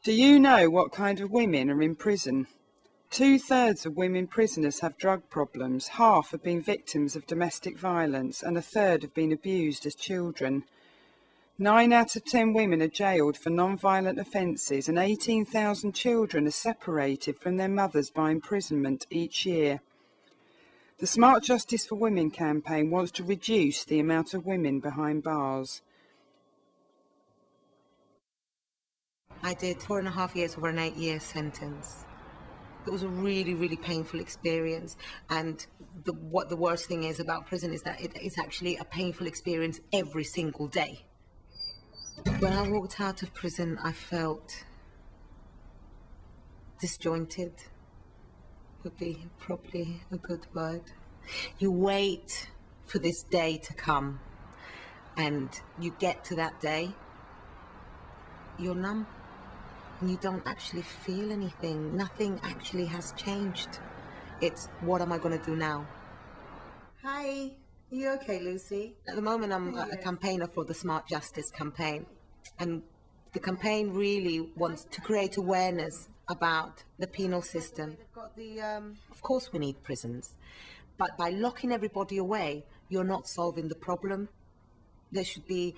Do you know what kind of women are in prison? 2/3 of women prisoners have drug problems, half have been victims of domestic violence, and a third have been abused as children. 9 out of 10 women are jailed for non-violent offences, and 18,000 children are separated from their mothers by imprisonment each year. The Smart Justice for Women campaign wants to reduce the amount of women behind bars. I did 4.5 years over an 8-year sentence. It was a really, really painful experience. And what the worst thing is about prison is that it is actually a painful experience every single day. When I walked out of prison, I felt disjointed, would be probably a good word. You wait for this day to come, and you get to that day, you're numb. And you don't actually feel anything. Nothing actually has changed. It's, what am I going to do now? Hi, are you okay, Lucy? At the moment, I'm a campaigner for the Smart Justice campaign. And the campaign really wants to create awareness about the penal system. Of course we need prisons. But by locking everybody away, you're not solving the problem. There should be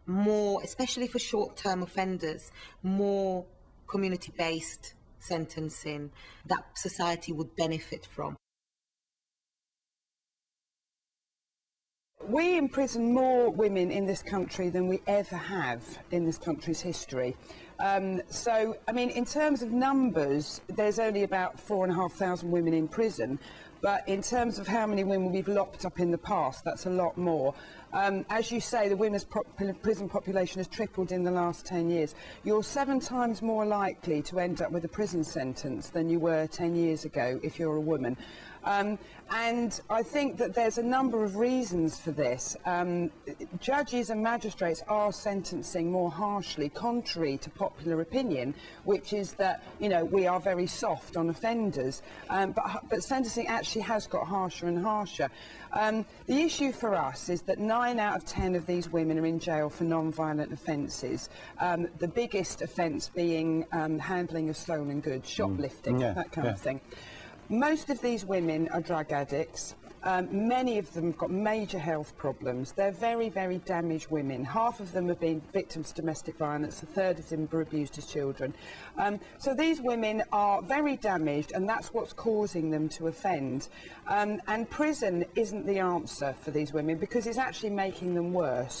more, especially for short-term offenders, more community-based sentencing that society would benefit from. We imprison more women in this country than we ever have in this country's history. So, I mean, in terms of numbers, there's only about 4,500 women in prison. But in terms of how many women we've locked up in the past, that's a lot more. As you say, the women's prison population has tripled in the last 10 years. You're 7 times more likely to end up with a prison sentence than you were 10 years ago if you're a woman. And I think that there's a number of reasons for this. Judges and magistrates are sentencing more harshly, contrary to popular opinion, which is that, you know, we are very soft on offenders. But sentencing actually has got harsher and harsher. The issue for us is that 9 out of 10 of these women are in jail for non-violent offences. The biggest offence being handling of stolen goods, shoplifting, that kind of thing. Most of these women are drug addicts. Many of them have got major health problems. They're very, very damaged women. Half of them have been victims of domestic violence. A third of them were abused as children. So these women are very damaged, and that's what's causing them to offend. And prison isn't the answer for these women because it's actually making them worse.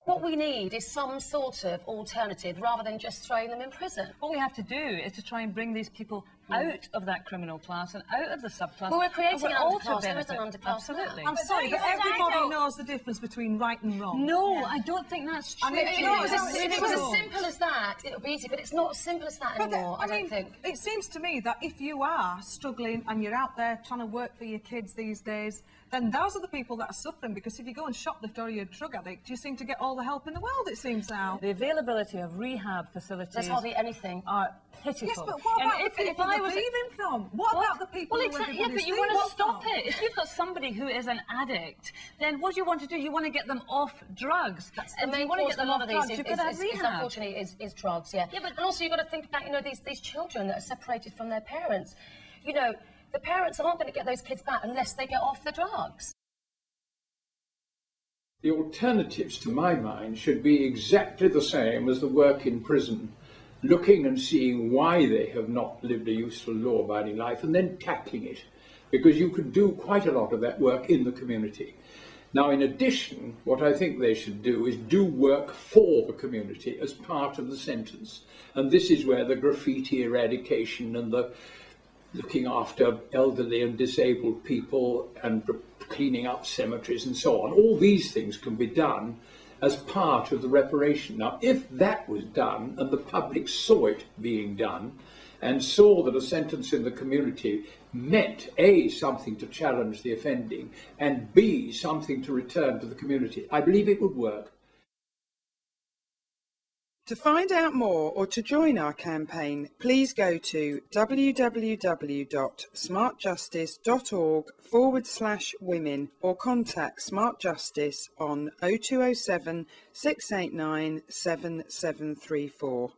What we need is some sort of alternative rather than just throwing them in prison. What we have to do is to try and bring these people out of that criminal class and out of the subclass. Well, we're creating an underclass. There is an underclass. Absolutely. I'm sorry, but everybody knows the difference between right and wrong. No, I don't think that's true. I mean, if it was as simple as that, it would be easy, but it's not as simple as that anymore, I don't think. It seems to me that if you are struggling and you're out there trying to work for your kids these days, then those are the people that are suffering, because if you go and shoplift or you're a drug addict, you seem to get all the help in the world, it seems now. The availability of rehab facilities... There's hardly anything. ...are pitiful. Yes, but what about the people who are leaving from? What about the people who exactly, yeah, but you want to stop it. If you've got somebody who is an addict, then what do you want to do? You want to get them off drugs. That's the main cause of a lot of these unfortunately is drugs, yeah. And also you've got to think about, you know, these children that are separated from their parents. You know, the parents aren't going to get those kids back unless they get off the drugs. The alternatives, to my mind, should be exactly the same as the work in prison, looking and seeing why they have not lived a useful law-abiding life and then tackling it, because you could do quite a lot of that work in the community. Now, in addition, what I think they should do is do work for the community as part of the sentence, and this is where the graffiti eradication and the looking after elderly and disabled people and cleaning up cemeteries and so on. All these things can be done as part of the reparation. Now, if that was done and the public saw it being done and saw that a sentence in the community meant A, something to challenge the offending, and B, something to return to the community, I believe it would work. To find out more or to join our campaign, please go to www.smartjustice.org/women or contact Smart Justice on 0207 689 7734.